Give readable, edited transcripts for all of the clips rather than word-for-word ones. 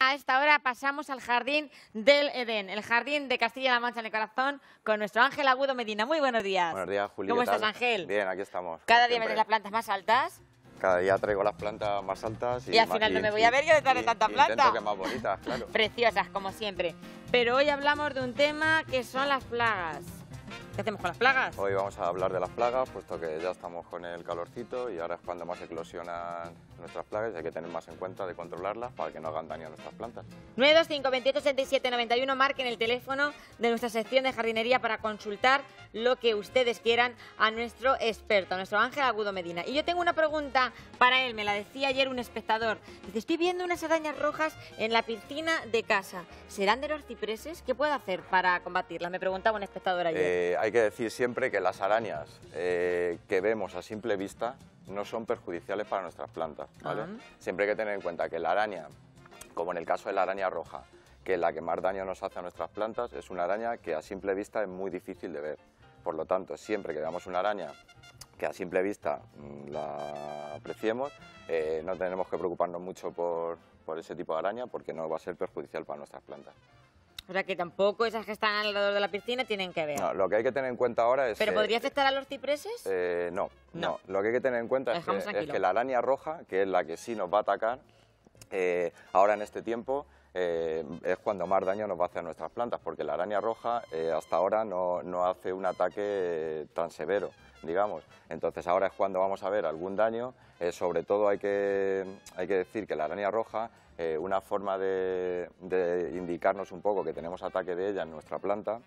A esta hora pasamos al Jardín del Edén, el Jardín de Castilla-La Mancha en el corazón, con nuestro Ángel Agudo Medina. Muy buenos días. Buenos días, Juli. ¿Cómo ¿qué tal? estás, Ángel? Bien, aquí estamos. ¿Cada día metes las plantas más altas? Cada día traigo las plantas más altas y al final no me voy a ver yo detrás de tanta planta. Intento que más bonitas, claro. Preciosas, como siempre. Pero hoy hablamos de un tema que son las plagas. ¿Qué hacemos con las plagas? Hoy vamos a hablar de las plagas, puesto que ya estamos con el calorcito y ahora es cuando más eclosionan nuestras plagas y hay que tener más en cuenta de controlarlas para que no hagan daño a nuestras plantas. 925 28 67 91, marquen el teléfono de nuestra sección de jardinería para consultar lo que ustedes quieran a nuestro experto, a nuestro Ángel Agudo Medina. Y yo tengo una pregunta para él, me la decía ayer un espectador. Dice, estoy viendo unas arañas rojas en la piscina de casa. ¿Serán de los cipreses? ¿Qué puedo hacer para combatirlas? Me preguntaba un espectador ayer. Hay que decir siempre que las arañas que vemos a simple vista no son perjudiciales para nuestras plantas, ¿vale? Siempre hay que tener en cuenta que la araña, como en el caso de la araña roja, que la que más daño nos hace a nuestras plantas, es una araña que a simple vista es muy difícil de ver. Por lo tanto, siempre que veamos una araña que a simple vista la apreciemos, no tenemos que preocuparnos mucho por ese tipo de araña porque no va a ser perjudicial para nuestras plantas. O sea que tampoco esas que están alrededor de la piscina tienen que ver. No, lo que hay que tener en cuenta ahora es... ¿Pero podría afectar a los cipreses? No. Lo que hay que tener en cuenta es que la araña roja, que es la que sí nos va a atacar, ahora en este tiempo es cuando más daño nos va a hacer a nuestras plantas, porque la araña roja hasta ahora no hace un ataque tan severo, digamos. Entonces ahora es cuando vamos a ver algún daño. Sobre todo hay que decir que la araña roja, una forma de indicarnos un poco que tenemos ataque de ella en nuestra planta,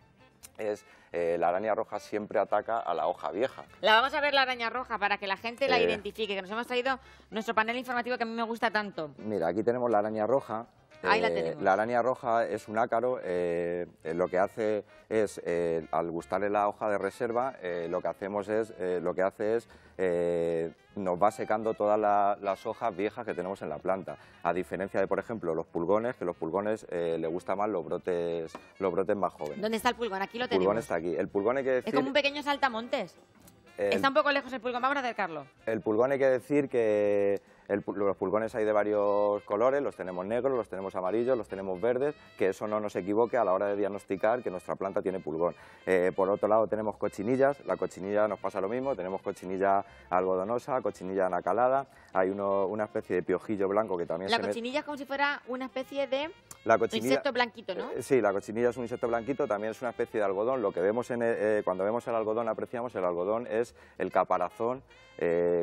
es la araña roja siempre ataca a la hoja vieja. La vamos a ver, la araña roja, para que la gente la identifique, que nos hemos traído nuestro panel informativo que a mí me gusta tanto. Mira, aquí tenemos la araña roja. Ahí la tenemos. La araña roja es un ácaro, lo que hace es, al gustarle la hoja de reserva, lo que hace es nos va secando todas las hojas viejas que tenemos en la planta, a diferencia de, por ejemplo, los pulgones, que los pulgones le gustan más los brotes más jóvenes. ¿Dónde está el pulgón? Aquí lo tenemos. El pulgón está aquí. El pulgón hay que decir... Es como un pequeño saltamontes. Está un poco lejos el pulgón, vamos a acercarlo. El pulgón hay que decir que los pulgones hay de varios colores, los tenemos negros, los tenemos amarillos, los tenemos verdes, que eso no nos equivoque a la hora de diagnosticar que nuestra planta tiene pulgón. Por otro lado tenemos cochinillas, la cochinilla nos pasa lo mismo, tenemos cochinilla algodonosa, cochinilla anacalada, hay una especie de piojillo blanco que también La cochinilla es como si fuera una especie de insecto blanquito, ¿no? Sí, la cochinilla es un insecto blanquito, también es una especie de algodón. Lo que vemos cuando vemos el algodón, apreciamos el algodón, es el caparazón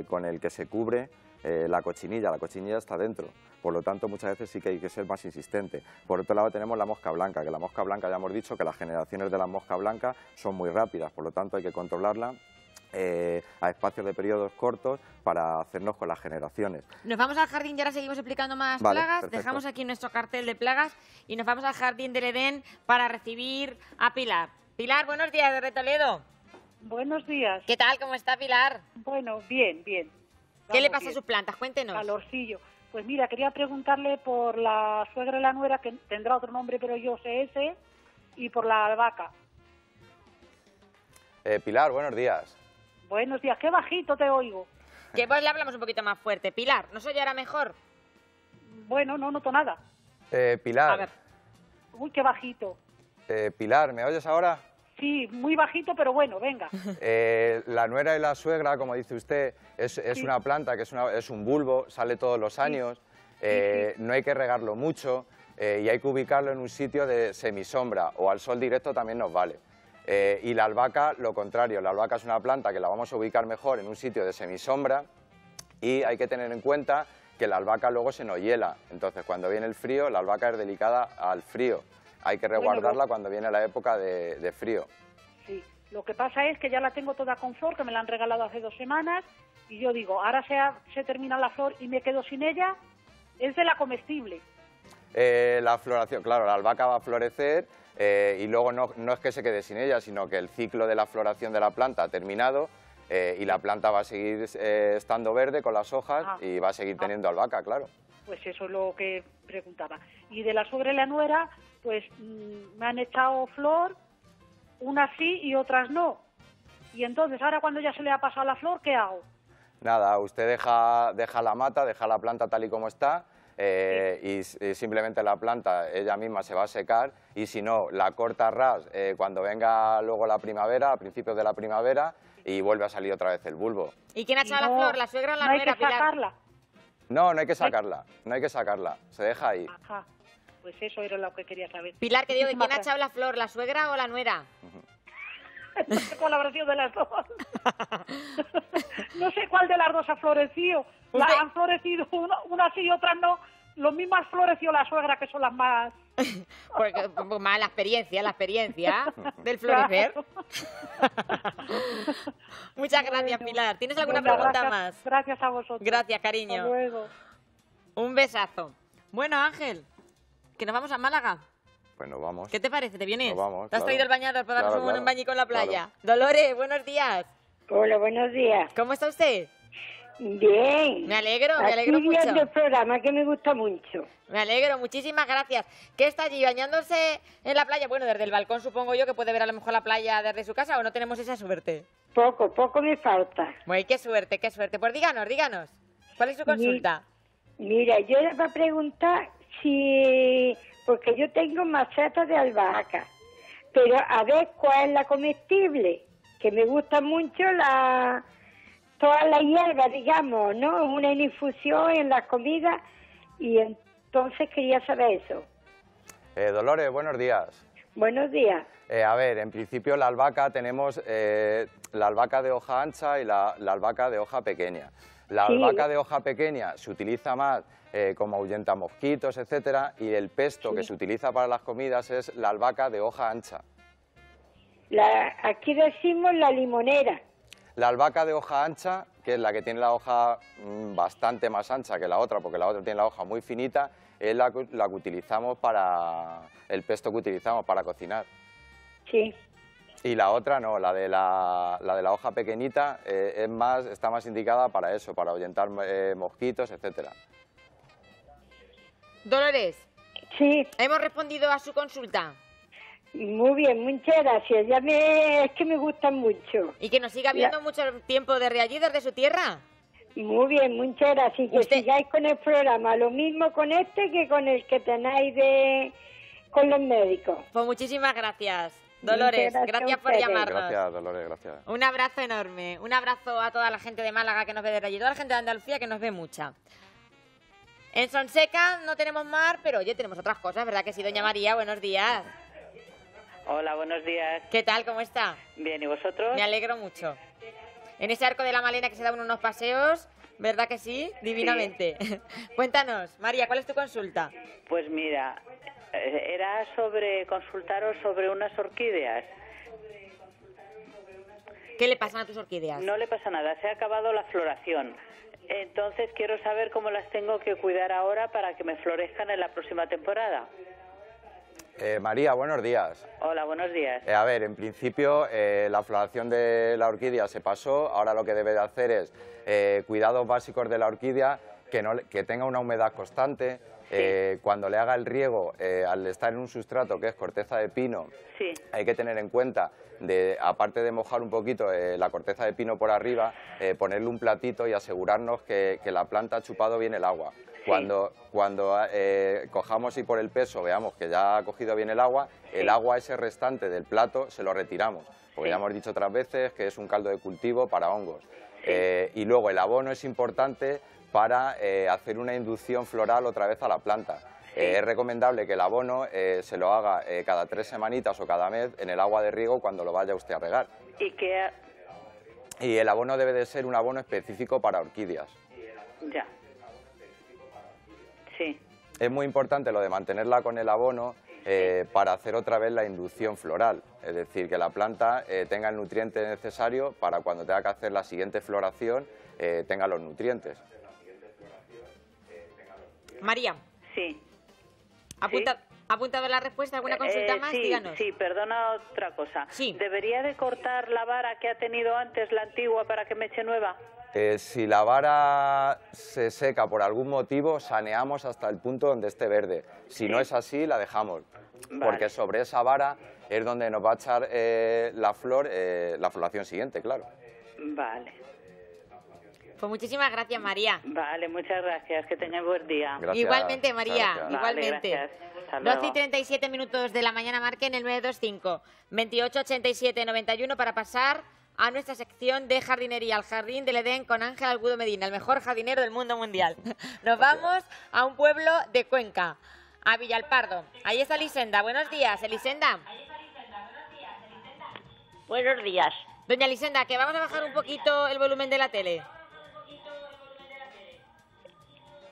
con el que se cubre la cochinilla está dentro, por lo tanto muchas veces sí que hay que ser más insistente. Por otro lado tenemos la mosca blanca, que la mosca blanca ya hemos dicho que las generaciones de la mosca blanca son muy rápidas, por lo tanto hay que controlarla a espacios de periodos cortos para hacernos con las generaciones. Nos vamos al jardín y ahora seguimos explicando más plagas. Perfecto. Dejamos aquí nuestro cartel de plagas y nos vamos al Jardín del Edén para recibir a Pilar. Pilar, buenos días desde Toledo. Buenos días. ¿Qué tal? ¿Cómo está Pilar? Bueno, bien. ¿Qué le pasa a sus plantas? Cuéntenos. Calorcillo. Pues mira, quería preguntarle por la suegra y la nuera, que tendrá otro nombre, pero yo sé ese, y por la albahaca. Pilar, buenos días. Buenos días. Qué bajito te oigo. Que pues le hablamos un poquito más fuerte. Pilar, ¿no se oye ahora mejor? Bueno, no noto nada. Pilar. A ver. Uy, qué bajito. Pilar, ¿me oyes ahora? Sí, muy bajito, pero bueno, venga. La nuera y la suegra, como dice usted, es una planta que es un bulbo, sale todos los años, no hay que regarlo mucho y hay que ubicarlo en un sitio de semisombra o al sol directo también nos vale. Y la albahaca, lo contrario, la albahaca es una planta que la vamos a ubicar mejor en un sitio de semisombra y hay que tener en cuenta que la albahaca luego se nos hiela, entonces cuando viene el frío la albahaca es delicada al frío. Hay que resguardarla cuando viene la época de frío. Sí, lo que pasa es que ya la tengo toda con flor, que me la han regalado hace 2 semanas, y yo digo, ahora se termina la flor y me quedo sin ella, es de la comestible. La floración, claro, la albahaca va a florecer y luego no es que se quede sin ella, sino que el ciclo de la floración de la planta ha terminado y la planta va a seguir estando verde con las hojas y va a seguir teniendo albahaca, claro. Pues eso es lo que preguntaba. Y de la suegra y la nuera, pues me han echado flor, unas sí y otras no. Y entonces, ahora cuando ya se le ha pasado la flor, ¿qué hago? Nada, usted deja la mata, deja la planta tal y como está, y simplemente la planta ella misma se va a secar, y si no, la corta ras cuando venga luego la primavera, a principios de la primavera, y vuelve a salir otra vez el bulbo. ¿Y quién ha echado la flor? ¿La suegra o la nuera, Pilar? ¿No hay que sacarla? No, no hay que sacarla, no hay que sacarla, se deja ahí. Ajá, pues eso era lo que quería saber. Pilar, que digo, ¿quién ha echado la flor, la suegra o la nuera? No sé colaboración de las dos. No sé cuál de las dos ha florecido. Han florecido unas sí y otras no. Lo mismo ha florecido la suegra, que son las más... Porque, más la experiencia del florecer. Muchas gracias, Pilar. ¿Tienes alguna pregunta más? Gracias a vosotros. Gracias, cariño. Hasta luego. Un besazo. Bueno, Ángel, que nos vamos a Málaga. Pues nos vamos. ¿Qué te parece? ¿Te vienes? Nos vamos, ¿Te has traído el bañador para darnos un bañico en la playa? Claro. Dolores, buenos días. Hola, buenos días. ¿Cómo está usted? Bien. Me alegro mucho. Aquí viendo el programa, que me gusta mucho. Me alegro, muchísimas gracias. ¿Qué está allí, bañándose en la playa? Bueno, desde el balcón supongo yo que puede ver a lo mejor la playa desde su casa, ¿o no tenemos esa suerte? Poco me falta. Bueno, qué suerte, qué suerte. Pues díganos. ¿Cuál es su consulta? Mira, yo le voy a preguntar si... Porque yo tengo macetas de albahaca, pero a ver cuál es la comestible, que me gusta mucho toda la hierba, digamos, ¿no? Una infusión en las comidas, y entonces quería saber eso. Dolores, buenos días. Buenos días. A ver, en principio la albahaca tenemos la albahaca de hoja ancha y la albahaca de hoja pequeña. La albahaca de hoja pequeña se utiliza más como ahuyenta mosquitos, etcétera, y el pesto que se utiliza para las comidas es la albahaca de hoja ancha. Aquí decimos la limonera. La albahaca de hoja ancha, que es la que tiene la hoja bastante más ancha que la otra, porque la otra tiene la hoja muy finita, es la que utilizamos para el pesto que utilizamos para cocinar. Sí. Y la otra no, la de la hoja pequeñita está más indicada para eso, para ahuyentar mosquitos, etcétera. Dolores. Sí. ¿Hemos respondido a su consulta? Muy bien, muchas gracias. Es que me gustan mucho. ¿Y que nos siga viendo mucho tiempo desde allí, desde su tierra? Muy bien, muchas gracias. Que sigáis con el programa, lo mismo con este que con el que tenéis con los médicos. Pues muchísimas gracias, Dolores. Gracias por llamarnos. Gracias, Dolores, gracias. Un abrazo enorme. Un abrazo a toda la gente de Málaga que nos ve desde allí, toda la gente de Andalucía que nos ve mucha. En Sonseca no tenemos mar, pero oye, tenemos otras cosas, ¿verdad que sí, doña María? Buenos días. Hola, buenos días. ¿Qué tal? ¿Cómo está? Bien, ¿y vosotros? Me alegro mucho. En ese arco de la Malena que se dan unos paseos, ¿verdad que sí? Divinamente. Sí. Cuéntanos, María, ¿cuál es tu consulta? Pues mira, era consultaros sobre unas orquídeas. ¿Qué le pasan a tus orquídeas? No le pasa nada, se ha acabado la floración. Entonces quiero saber cómo las tengo que cuidar ahora para que me florezcan en la próxima temporada. María, buenos días. Hola, buenos días. A ver, en principio la floración de la orquídea se pasó, ahora lo que debe de hacer es cuidados básicos de la orquídea, que tenga una humedad constante. Cuando le haga el riego, al estar en un sustrato que es corteza de pino, hay que tener en cuenta, aparte de mojar un poquito la corteza de pino por arriba, ponerle un platito y asegurarnos que la planta ha chupado bien el agua. Cuando cojamos y por el peso veamos que ya ha cogido bien el agua ese restante del plato se lo retiramos, porque ya hemos dicho otras veces que es un caldo de cultivo para hongos. Y luego el abono es importante para hacer una inducción floral otra vez a la planta. Es recomendable que el abono se lo haga cada 3 semanitas o cada mes en el agua de riego cuando lo vaya usted a regar. Y el abono debe de ser un abono específico para orquídeas. Ya. Sí. Es muy importante lo de mantenerla con el abono para hacer otra vez la inducción floral, es decir, que la planta tenga el nutriente necesario para cuando tenga que hacer la siguiente floración tenga los nutrientes. María. Sí. ¿Ha apuntado la respuesta? ¿Alguna consulta más? Díganos. Sí, perdona otra cosa. Sí. ¿Debería de cortar la vara que ha tenido antes, la antigua, para que me eche nueva? Si la vara se seca por algún motivo, saneamos hasta el punto donde esté verde. Si no es así, la dejamos, porque sobre esa vara es donde nos va a echar la floración siguiente, claro. Vale. Pues muchísimas gracias, María. Vale, muchas gracias. Que tengáis buen día. Gracias. Igualmente, María. Gracias. Igualmente. Vale, gracias. Hasta luego. 12:37 de la mañana, marquen el 925 28 87 91 para pasar a nuestra sección de jardinería, al Jardín del Edén con Ángel Agudo Medina, el mejor jardinero del mundo mundial. Nos vamos a un pueblo de Cuenca, a Villalpardo. Ahí está Elisenda. Buenos días, Elisenda. Buenos días. Doña Elisenda, que vamos a bajar un poquito el volumen de la tele.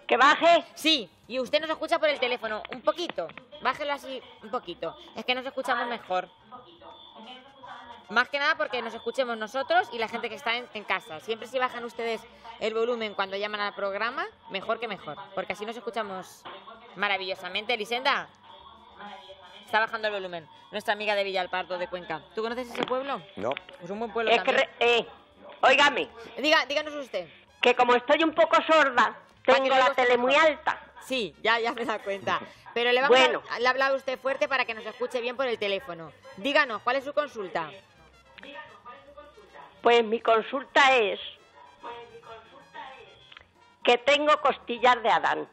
¿Que baje? Sí, y usted nos escucha por el teléfono, un poquito. Bájelo así, un poquito. Es que nos escuchamos mejor. Más que nada porque nos escuchemos nosotros y la gente que está en casa. Siempre si bajan ustedes el volumen cuando llaman al programa, mejor que mejor. Porque así nos escuchamos maravillosamente. Elisenda, está bajando el volumen. Nuestra amiga de Villalpardo de Cuenca. ¿Tú conoces ese pueblo? No. Pues un buen pueblo Es también. óigame, Díganos usted. que como estoy un poco sorda, tengo la tele muy alta. Sí, ya me da cuenta. Pero le vamos Bueno. le ha hablado usted fuerte para que nos escuche bien por el teléfono. Díganos, ¿cuál es su consulta? Pues mi consulta es que tengo costillas de Adán.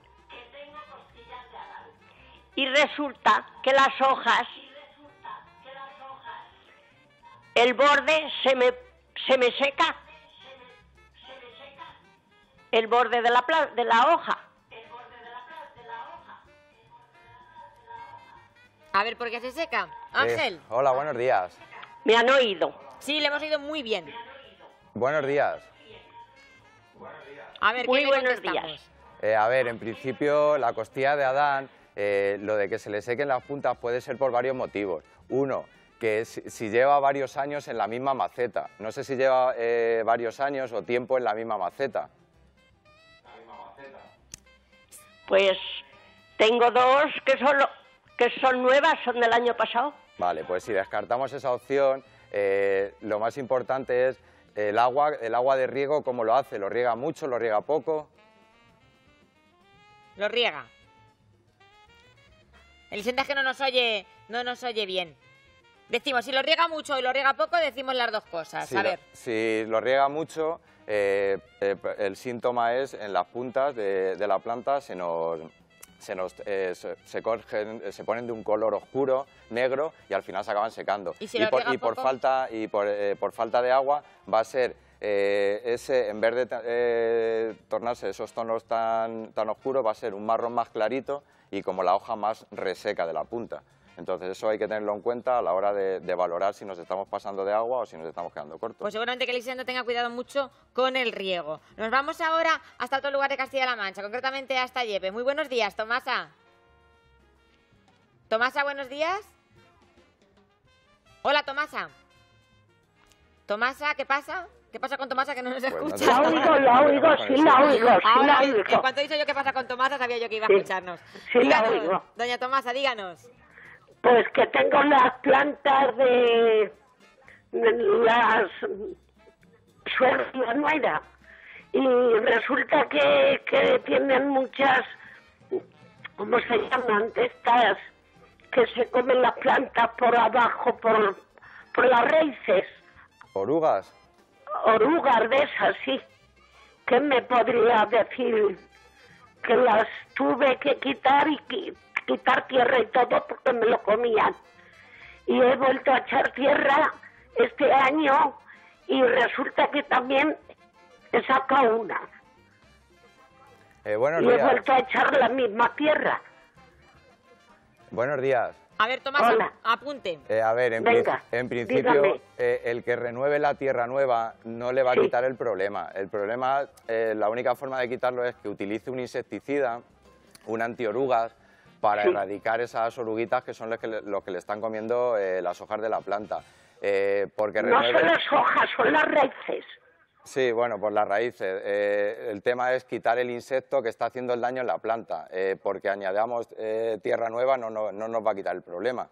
Y resulta que las hojas, el borde se me seca. El borde de la hoja. A ver, ¿por qué se seca? Ángel. Hola, buenos días. ¿Me han oído? Sí, le hemos oído muy bien. Buenos días. A ver, Muy ¿qué le buenos contestamos? A ver, en principio la costilla de Adán, lo de que se le sequen las puntas puede ser por varios motivos. Uno, que si lleva varios años en la misma maceta. No sé si lleva varios años o tiempo en la misma maceta. Pues tengo dos que son nuevas, son del año pasado. Vale, pues si descartamos esa opción, lo más importante es el agua de riego, ¿cómo lo hace? ¿Lo riega mucho, lo riega poco? Lo riega. Elisenda es que no nos oye bien. Decimos, si lo riega mucho y lo riega poco, decimos las dos cosas. A ver. Si lo riega mucho, el síntoma es en las puntas de la planta se ponen de un color oscuro, negro, y al final se acaban secando. ¿Y si por falta de agua va a ser en vez de tornarse esos tonos tan oscuros, va a ser un marrón más clarito y como la hoja más reseca de la punta. Entonces eso hay que tenerlo en cuenta a la hora de valorar si nos estamos pasando de agua o si nos estamos quedando cortos. Pues seguramente que Elisenda tenga cuidado mucho con el riego. Nos vamos ahora hasta otro lugar de Castilla-La Mancha, concretamente hasta Yepes. Muy buenos días, Tomasa. Tomasa, buenos días. Hola, Tomasa. Tomasa, ¿qué pasa? ¿Qué pasa con Tomasa que no nos escucha? La oigo, sí la oigo. En cuanto he dicho yo qué pasa con Tomasa, sabía yo que iba a escucharnos. Sí, la Díganos, oigo. doña Tomasa, díganos. Pues que tengo las plantas de las suegra y la nuera. Y resulta que tienen muchas, ¿cómo se llaman? De estas que se comen las plantas por abajo, por las raíces. ¿Orugas? Orugas de esas, sí. ¿Qué me podría decir? Que las tuve que quitar y quitar tierra y todo porque me lo comían. Y he vuelto a echar tierra este año y resulta que también he sacado una. Buenos y días. He vuelto a echar la misma tierra. Buenos días. A ver, Tomasa, Hola. apunte. A ver, en principio, el que renueve la tierra nueva no le va a quitar el problema. El problema, la única forma de quitarlo es que utilice un insecticida, un antiorugas, para erradicar esas oruguitas que son los que le están comiendo las hojas de la planta. Porque no son las hojas, son las raíces. Sí, bueno, por las raíces. El tema es quitar el insecto que está haciendo el daño en la planta, porque añadamos tierra nueva no nos va a quitar el problema.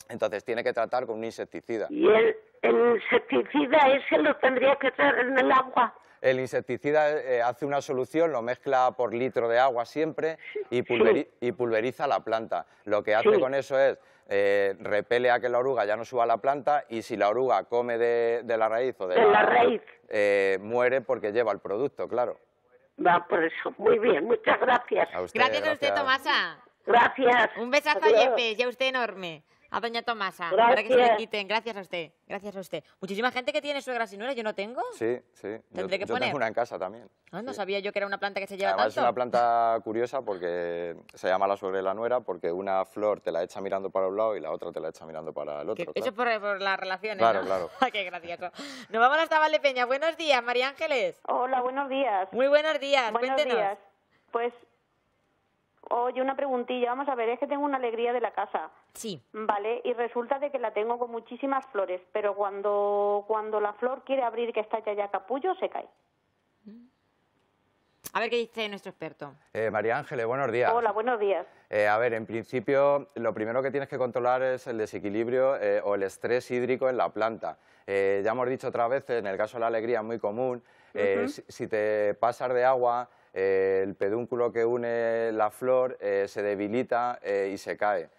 Entonces tiene que tratar con un insecticida. ¿Y el insecticida ese lo tendría que traer en el agua? El insecticida hace una solución, lo mezcla por litro de agua siempre y pulveriza la planta. Lo que hace con eso es repele a que la oruga ya no suba a la planta, y si la oruga come de la raíz o de la raíz, muere porque lleva el producto, claro. Va, por eso. Muy bien, muchas gracias. Gracias a usted, Tomasa. Gracias. Un besazo a Yepes y a usted enorme. A doña Tomasa, para que se le quiten. Gracias a usted, gracias a usted. Muchísima gente que tiene suegras y nueras, ¿yo no tengo? Sí, sí. ¿Tendré que yo poner? tengo una en casa también. No sabía yo que era una planta que se lleva Además, tanto. es una planta curiosa porque se llama la suegra y la nuera, porque una flor te la echa mirando para un lado y la otra te la echa mirando para el otro. Eso es por las relaciones, claro, ¿no? Claro, Qué gracioso. Nos vamos hasta Valdepeña. Buenos días, María Ángeles. Hola, buenos días. Muy buenos días, buenos cuéntenos. Días. Pues, oye, una preguntilla. Vamos a ver, es que tengo una alegría de la casa. Sí. Vale, y resulta de que la tengo con muchísimas flores, pero cuando la flor quiere abrir, que está ya capullo, se cae. A ver qué dice nuestro experto. María Ángeles, buenos días. Hola, buenos días. A ver, en principio, lo primero que tienes que controlar es el desequilibrio o el estrés hídrico en la planta. Ya hemos dicho otras veces, en el caso de la alegría es muy común, si te pasas de agua, el pedúnculo que une la flor se debilita y se cae.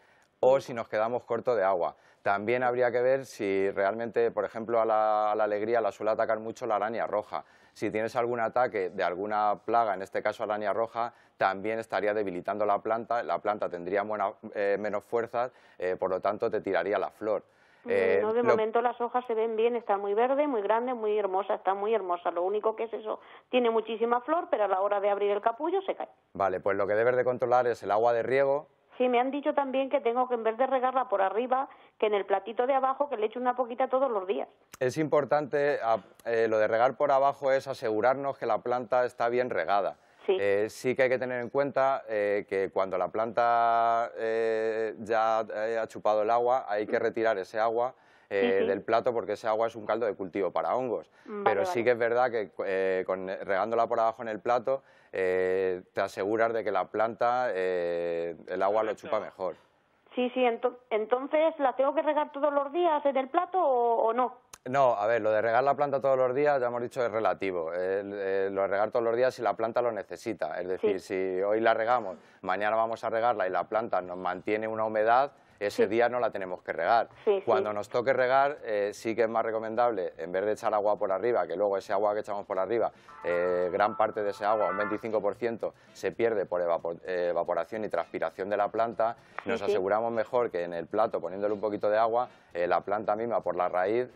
O si nos quedamos cortos de agua. También habría que ver si realmente, por ejemplo, a la alegría la suele atacar mucho la araña roja. Si tienes algún ataque de alguna plaga, en este caso araña roja, también estaría debilitando la planta tendría menos fuerzas, por lo tanto te tiraría la flor. No, de momento las hojas se ven bien, está muy verde, muy grande, muy hermosa, está muy hermosa. Lo único que es eso, tiene muchísima flor, pero a la hora de abrir el capullo se cae. Vale, pues lo que debes de controlar es el agua de riego. Sí, me han dicho también que tengo que, en vez de regarla por arriba, que en el platito de abajo, que le eche una poquita todos los días. Es importante, lo de regar por abajo es asegurarnos que la planta está bien regada. Sí. Sí que hay que tener en cuenta que cuando la planta ya ha chupado el agua, hay que retirar ese agua del plato, porque ese agua es un caldo de cultivo para hongos. Pero sí que es verdad que regándola por abajo en el plato, te aseguras de que la planta, el agua lo chupa mejor. Sí, entonces, ¿la tengo que regar todos los días en el plato o no? No, a ver, lo de regar la planta todos los días, ya hemos dicho, es relativo. Lo de regar todos los días si la planta lo necesita. Es decir, si hoy la regamos, mañana vamos a regarla y la planta nos mantiene una humedad, ese día no la tenemos que regar. Cuando nos toque regar, sí que es más recomendable, en vez de echar agua por arriba, que luego ese agua que echamos por arriba, gran parte de ese agua, un 25%, se pierde por evaporación y transpiración de la planta, nos aseguramos mejor que en el plato, poniéndole un poquito de agua, la planta misma por la raíz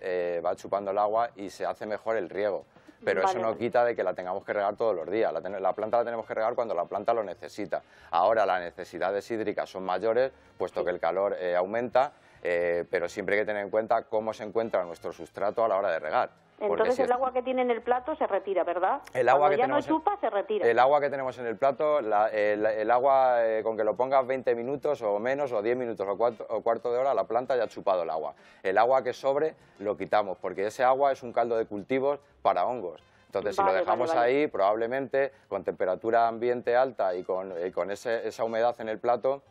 va chupando el agua y se hace mejor el riego. Pero eso no quita de que la tengamos que regar todos los días. La planta la tenemos que regar cuando la planta lo necesita. Ahora las necesidades hídricas son mayores, puesto que el calor aumenta, pero siempre hay que tener en cuenta cómo se encuentra nuestro sustrato a la hora de regar. Entonces el agua que tiene en el plato se retira, ¿verdad? El agua Cuando ya no chupa, se retira. El agua que tenemos en el plato, el agua con que lo pongas 20 minutos o menos, o 10 minutos o cuarto de hora, la planta ya ha chupado el agua. El agua que sobre lo quitamos, porque ese agua es un caldo de cultivos para hongos. Entonces, si lo dejamos ahí, probablemente con temperatura ambiente alta y con esa humedad en el plato,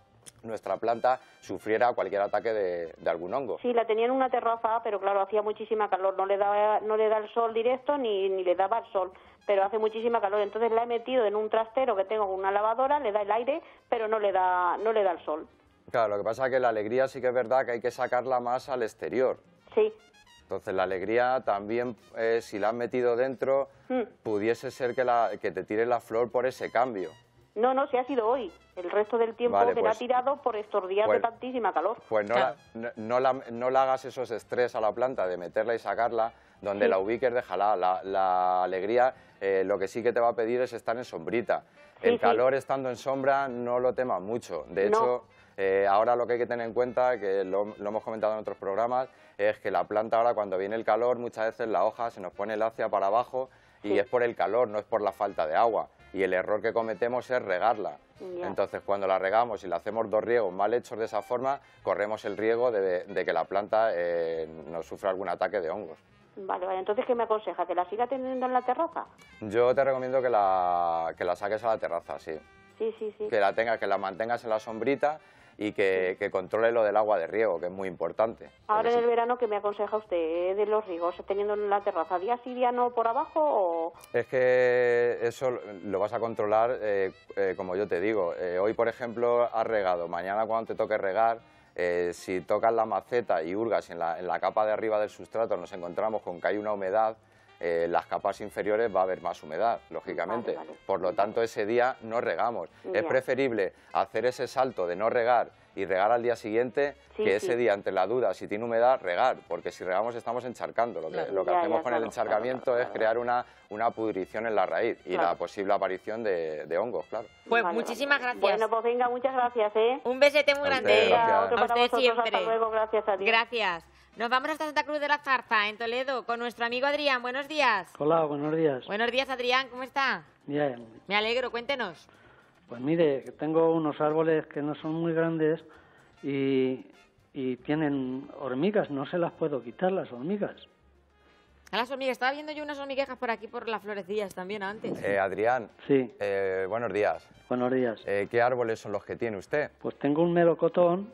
nuestra planta sufriera cualquier ataque de algún hongo. Sí, la tenía en una terraza, pero claro, hacía muchísima calor, no le da el sol directo ni le daba el sol, pero hace muchísima calor, entonces la he metido en un trastero que tengo con una lavadora, le da el aire, pero no le da el sol. Claro, lo que pasa es que la alegría sí que es verdad que hay que sacarla más al exterior. Sí. Entonces la alegría también, si la has metido dentro, pudiese ser que te tire la flor por ese cambio. No, si ha sido hoy. El resto del tiempo me la ha tirado por estos días de tantísima calor. Pues no le hagas esos estrés a la planta de meterla y sacarla, donde la ubiques, déjala. La alegría, lo que sí que te va a pedir es estar en sombrita. El calor estando en sombra no lo temas mucho. De hecho, ahora lo que hay que tener en cuenta, que lo hemos comentado en otros programas, es que la planta ahora cuando viene el calor, muchas veces la hoja se nos pone lacia para abajo y es por el calor, no es por la falta de agua. Y el error que cometemos es regarla. Entonces, cuando la regamos y le hacemos 2 riegos mal hechos de esa forma, corremos el riesgo de que la planta nos sufra algún ataque de hongos. Vale, entonces, ¿qué me aconseja? ¿Que la siga teniendo en la terraza? Yo te recomiendo que la saques a la terraza, sí. Sí. Que la mantengas en la sombrita y que controle lo del agua de riego, que es muy importante. Ahora en el verano, ¿qué me aconseja usted de los riegos? ¿Teniendo en la terraza día sí, día no por abajo o...? Es que eso lo vas a controlar, como yo te digo. Hoy, por ejemplo, has regado. Mañana, cuando te toque regar, si tocas la maceta y hurgas en la capa de arriba del sustrato, nos encontramos con que hay una humedad, las capas inferiores va a haber más humedad, lógicamente. Vale. Por lo tanto, ese día no regamos. Es preferible hacer ese salto de no regar y regar al día siguiente que ese día, entre la duda, si tiene humedad, regar, porque si regamos estamos encharcando. Lo que hacemos con el encharcamiento es crear una pudrición en la raíz y la posible aparición de hongos, claro. Pues muchísimas gracias. Bueno, pues venga, muchas gracias, ¿eh? Un besete muy grande. A usted siempre. Hasta luego, gracias a Dios. Gracias. Nos vamos hasta Santa Cruz de la Zarza, en Toledo, con nuestro amigo Adrián. Buenos días. Hola, buenos días. Buenos días, Adrián. ¿Cómo está? Bien. Me alegro. Cuéntenos. Pues mire, tengo unos árboles que no son muy grandes y tienen hormigas. No se las puedo quitar, las hormigas. A las hormigas. Estaba viendo yo unas hormiguejas por aquí, por las florecillas también antes. Adrián. Sí. Buenos días. Buenos días. ¿Qué árboles son los que tiene usted? Pues tengo un melocotón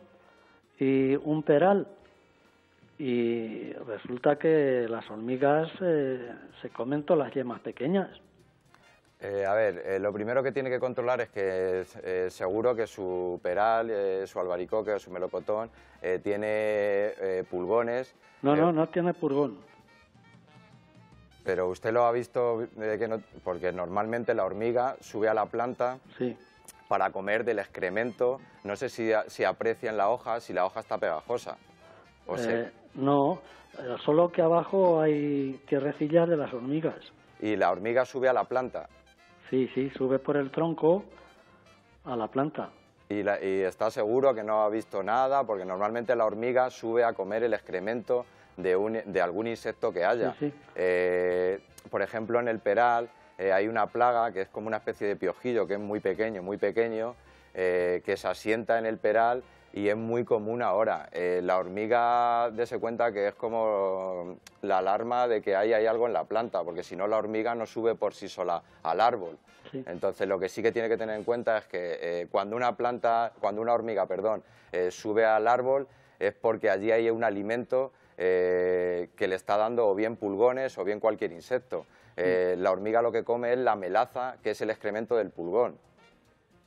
y un peral. Y resulta que las hormigas se comen todas las yemas pequeñas. Lo primero que tiene que controlar es que seguro que su peral, su albaricoque o su melocotón tiene pulgones. No tiene pulgón. Pero usted lo ha visto, porque normalmente la hormiga sube a la planta para comer del excremento. No sé si aprecian la hoja, si la hoja está pegajosa. No, solo que abajo hay tierrecillas de las hormigas. ¿Y la hormiga sube a la planta? Sí, sube por el tronco a la planta. ¿Y está seguro que no ha visto nada? Porque normalmente la hormiga sube a comer el excremento de algún insecto que haya. Sí. Por ejemplo, en el peral hay una plaga que es como una especie de piojillo, que es muy pequeño, que se asienta en el peral y es muy común ahora. La hormiga, dése cuenta que es como la alarma de que hay algo en la planta, porque si no la hormiga no sube por sí sola al árbol. Sí. Entonces lo que sí que tiene que tener en cuenta es que cuando una hormiga sube al árbol es porque allí hay un alimento que le está dando o bien pulgones o bien cualquier insecto. La hormiga lo que come es la melaza, que es el excremento del pulgón.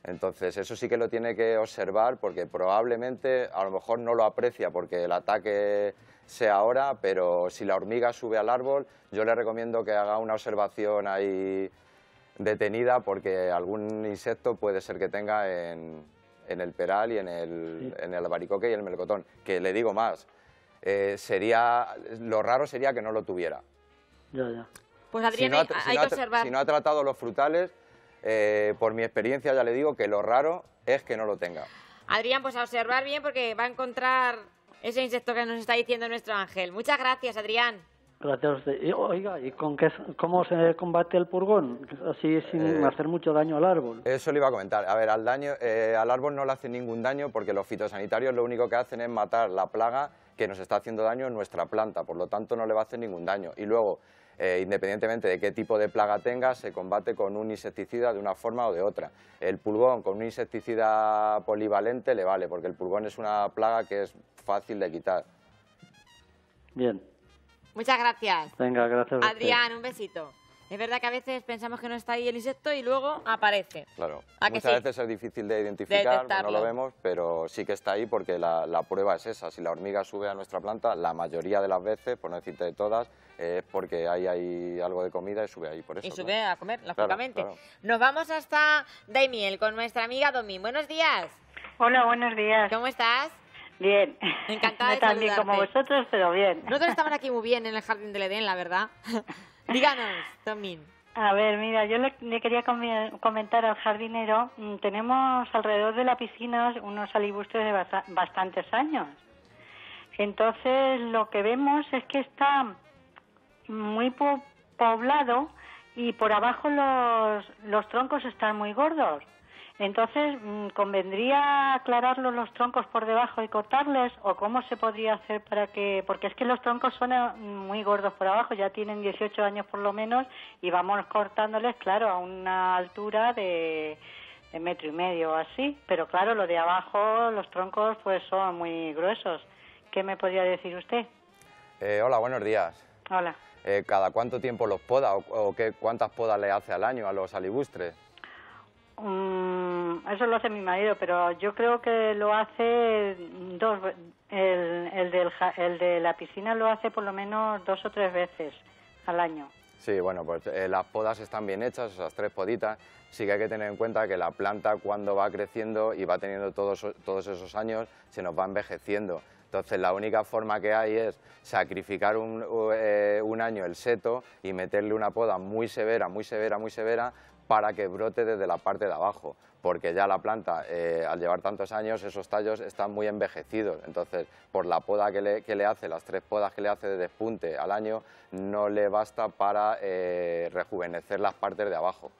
Entonces eso sí que lo tiene que observar, porque probablemente a lo mejor no lo aprecia porque el ataque sea ahora, pero si la hormiga sube al árbol, yo le recomiendo que haga una observación ahí detenida, porque algún insecto puede ser que tenga en el peral y en el albaricoque y el melocotón. Que le digo más, lo raro sería que no lo tuviera. Ya. Pues Adrián, hay que observar. Si no ha tratado los frutales, por mi experiencia ya le digo que lo raro es que no lo tenga. Adrián, pues a observar bien, porque va a encontrar ese insecto que nos está diciendo nuestro ángel. Muchas gracias, Adrián. Gracias a usted. Oiga, ¿y cómo se combate el purgón? Así sin hacer mucho daño al árbol. Eso le iba a comentar. A ver, al árbol no le hace ningún daño, porque los fitosanitarios lo único que hacen es matar la plaga que nos está haciendo daño en nuestra planta, por lo tanto no le va a hacer ningún daño. Y luego, independientemente de qué tipo de plaga tenga, se combate con un insecticida de una forma o de otra. El pulgón con un insecticida polivalente le vale, porque el pulgón es una plaga que es fácil de quitar. Bien. Muchas gracias. Venga, gracias. Adrián, un besito. Es verdad que a veces pensamos que no está ahí el insecto y luego aparece. Claro, muchas veces es difícil de identificar, no lo vemos, pero sí que está ahí, porque la prueba es esa. Si la hormiga sube a nuestra planta, la mayoría de las veces, por no decirte de todas, es porque hay algo de comida y sube ahí, por eso. Y sube a comer, lógicamente. Claro. Nos vamos hasta Daimiel con nuestra amiga Domi. Buenos días. Hola, buenos días. ¿Cómo estás? Bien. Encantada de saludarte. No tan bien como vosotros, pero bien. Nosotros estamos aquí muy bien en el Jardín del Edén, la verdad. Díganos, Domi. A ver, mira, yo le quería comentar al jardinero. Tenemos alrededor de la piscina unos alibustres de bastantes años. Entonces, lo que vemos es que está muy poblado y por abajo los troncos están muy gordos. Entonces, ¿convendría aclararlos los troncos por debajo y cortarles? ¿O cómo se podría hacer para que...? Porque es que los troncos son muy gordos por abajo, ya tienen 18 años por lo menos, y vamos cortándoles, claro, a una altura de de 1,5 metros o así, pero claro, lo de abajo, los troncos pues son muy gruesos. ¿Qué me podría decir usted? Hola, buenos días. Hola. ¿Cada cuánto tiempo los poda o cuántas podas le hace al año a los alibustres? Eso lo hace mi marido, pero yo creo que lo hace el de la piscina lo hace por lo menos 2 o 3 veces al año. Sí, bueno, pues las podas están bien hechas, esas 3 poditas. Sí que hay que tener en cuenta que la planta, cuando va creciendo y va teniendo todos esos años, se nos va envejeciendo. Entonces la única forma que hay es sacrificar un año el seto y meterle una poda muy severa para que brote desde la parte de abajo, porque ya la planta, al llevar tantos años, esos tallos están muy envejecidos. Entonces, por la poda que le hace, las 3 podas que le hace de despunte al año, no le basta para rejuvenecer las partes de abajo.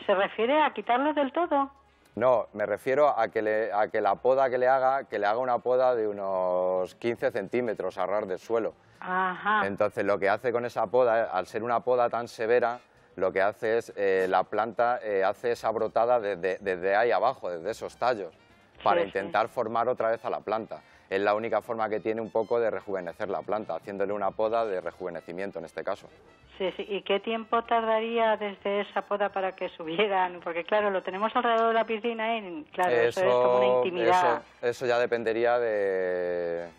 ¿Se refiere a quitarlos del todo? No, me refiero a que la poda que le haga una poda de unos 15 centímetros a ras del suelo. Ajá. Entonces, lo que hace con esa poda, al ser una poda tan severa, lo que hace es, la planta hace esa brotada desde ahí abajo, desde esos tallos, para intentar formar otra vez a la planta. Es la única forma que tiene un poco de rejuvenecer la planta, haciéndole una poda de rejuvenecimiento en este caso. Sí. ¿Y qué tiempo tardaría desde esa poda para que subieran? Porque claro, lo tenemos alrededor de la piscina y claro, eso es como una intimidad. Eso ya dependería del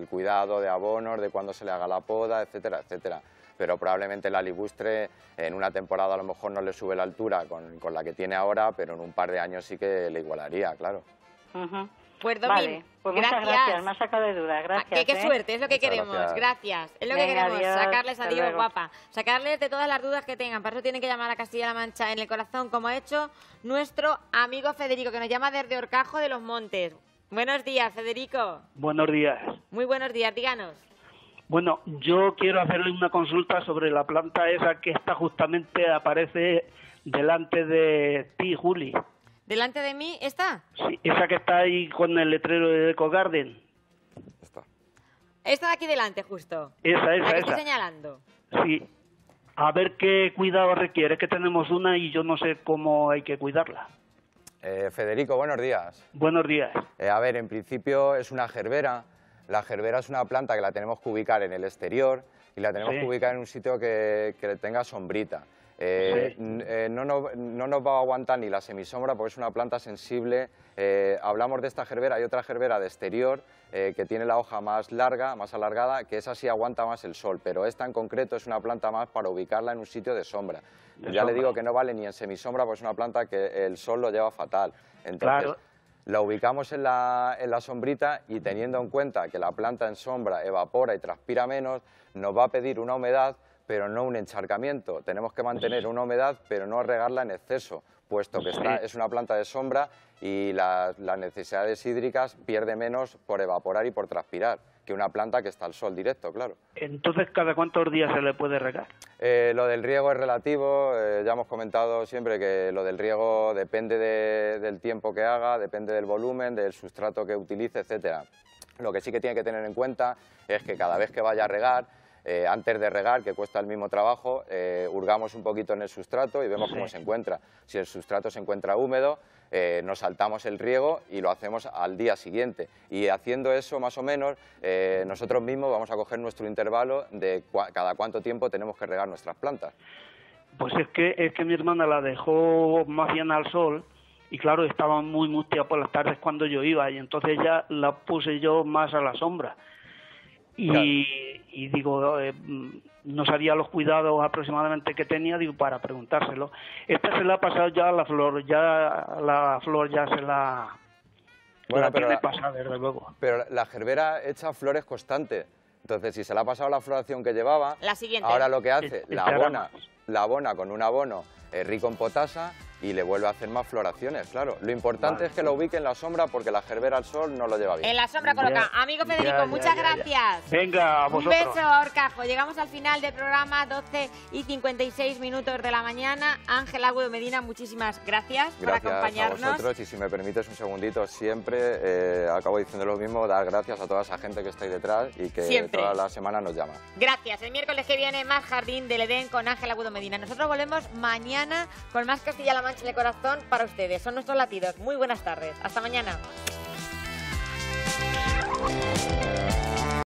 cuidado de abonos, de cuándo se le haga la poda, etcétera, etcétera. Pero probablemente el alibustre en una temporada a lo mejor no le sube la altura con la que tiene ahora, pero en un par de años sí que le igualaría, claro. Pues Domín, vale, pues muchas gracias, me ha sacado de dudas, gracias. Qué suerte, es lo que muchas queremos, gracias. Es lo que queremos, adiós, sacarles a Dios, guapa. Sacarles de todas las dudas que tengan, para eso tienen que llamar a Castilla-La Mancha en el corazón, como ha hecho nuestro amigo Federico, que nos llama desde Horcajo de los Montes. Buenos días, Federico. Buenos días. Muy buenos días, díganos. Bueno, yo quiero hacerle una consulta sobre la planta esa que está justamente, aparece delante de ti, Juli. ¿Delante de mí está? Sí, esa que está ahí con el letrero de Eco Garden. Esta de aquí delante, justo. Esa. La que estoy señalando. Sí. A ver qué cuidado requiere, que tenemos una y yo no sé cómo hay que cuidarla. Federico, buenos días. Buenos días. A ver, en principio es una gerbera. La gerbera es una planta que la tenemos que ubicar en el exterior y la tenemos que ubicar en un sitio que tenga sombrita. No nos va a aguantar ni la semisombra porque es una planta sensible. Hablamos de esta gerbera, hay otra gerbera de exterior que tiene la hoja más larga, más alargada, que esa sí aguanta más el sol, pero esta en concreto es una planta más para ubicarla en un sitio de sombra. Le digo que no vale ni en semisombra porque es una planta que el sol lo lleva fatal. Entonces, la ubicamos en la sombrita y teniendo en cuenta que la planta en sombra evapora y transpira menos, nos va a pedir una humedad, pero no un encharcamiento. Tenemos que mantener una humedad, pero no regarla en exceso, puesto que es una planta de sombra y las necesidades hídricas pierde menos por evaporar y por transpirar que una planta que está al sol directo, claro. Entonces, ¿cada cuántos días se le puede regar? Lo del riego es relativo, ya hemos comentado siempre que lo del riego depende del tiempo que haga, depende del volumen, del sustrato que utilice, etcétera. Lo que sí que tiene que tener en cuenta es que cada vez que vaya a regar, antes de regar, que cuesta el mismo trabajo, hurgamos un poquito en el sustrato y vemos cómo se encuentra. Si el sustrato se encuentra húmedo, nos saltamos el riego y lo hacemos al día siguiente. Y haciendo eso, más o menos, nosotros mismos vamos a coger nuestro intervalo de cada cuánto tiempo tenemos que regar nuestras plantas. Pues es que mi hermana la dejó más bien al sol y claro, estaba muy mustia por las tardes cuando yo iba y entonces ya la puse yo más a la sombra. Y digo, no sabía los cuidados aproximadamente que tenía, digo, para preguntárselo. Esta se la ha pasado ya a la flor, ya se la... Bueno, tiene pasada, desde luego. Pero la gerbera echa flores constantes. Entonces, si se le ha pasado la floración que llevaba, la siguiente. Ahora lo que hace, la abona con un abono rico en potasa y le vuelve a hacer más floraciones, claro. Lo importante es que lo ubique en la sombra porque la gerbera al sol no lo lleva bien. En la sombra coloca. Amigo Federico, muchas gracias. Venga, a vosotros. Un beso a Horcajo. Llegamos al final del programa, 12:56 de la mañana. Ángel Agudo Medina, muchísimas gracias por acompañarnos. Gracias a vosotros y si me permites un segundito, siempre acabo diciendo lo mismo, dar gracias a toda esa gente que está ahí detrás y que toda la semana nos llama. Gracias. El miércoles que viene más Jardín del Edén con Ángel Agudo Medina. Nosotros volvemos mañana con más Castilla-La Mancha Noche de Corazón para ustedes. Son nuestros latidos. Muy buenas tardes. Hasta mañana.